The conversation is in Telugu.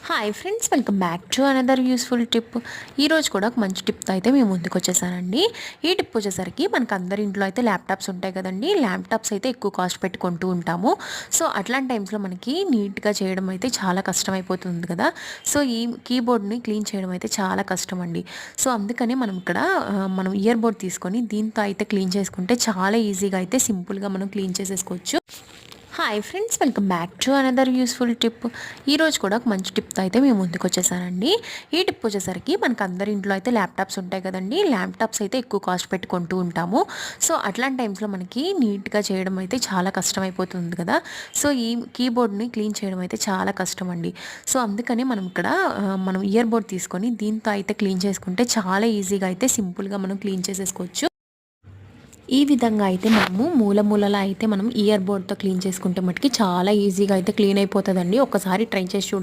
Hi friends, welcome back to another useful tip. ఈరోజు కూడా ఒక మంచి టిప్తో అయితే మేము ముందుకు వచ్చేసానండి. ఈ టిప్ వచ్చేసరికి మనకు అందరి ఇంట్లో అయితే ల్యాప్టాప్స్ ఉంటాయి కదండి. ల్యాప్టాప్స్ అయితే ఎక్కువ కాస్ట్ పెట్టి కొంటూ ఉంటాము. సో అట్లాంటి టైమ్స్లో మనకి నీట్గా చేయడం అయితే చాలా కష్టమైపోతుంది కదా. సో ఈ కీబోర్డ్ని క్లీన్ చేయడం అయితే చాలా కష్టం అండి. సో అందుకని మనం ఇక్కడ మనం ఇయర్ బోర్డ్ తీసుకొని దీంతో అయితే క్లీన్ చేసుకుంటే చాలా ఈజీగా అయితే సింపుల్గా మనం క్లీన్ చేసేసుకోవచ్చు. Hi friends, welcome back to another useful tip. ఈరోజు కూడా ఒక మంచి టిప్తో అయితే మేము ముందుకు వచ్చేసానండి. ఈ టిప్ వచ్చేసరికి మనకు అందరి ఇంట్లో అయితే ల్యాప్టాప్స్ ఉంటాయి కదండి. ల్యాప్టాప్స్ అయితే ఎక్కువ కాస్ట్ పెట్టి కొంటూ ఉంటాము. సో అట్లాంటి టైమ్స్లో మనకి నీట్గా చేయడం అయితే చాలా కష్టమైపోతుంది కదా. సో ఈ కీబోర్డ్ని క్లీన్ చేయడం అయితే చాలా కష్టం అండి. సో అందుకని మనం ఇక్కడ మనం ఇయర్ బోర్డ్ తీసుకొని దీంతో అయితే క్లీన్ చేసుకుంటే చాలా ఈజీగా అయితే సింపుల్గా మనం క్లీన్ చేసేసుకోవచ్చు. ఈ విధంగా అయితే మనము మూలలా అయితే మనం ఇయర్ బోర్డ్తో క్లీన్ చేసుకుంటే మటుకి చాలా ఈజీగా అయితే క్లీన్ అయిపోతుందండి. ఒకసారి ట్రై చేసి చూడండి.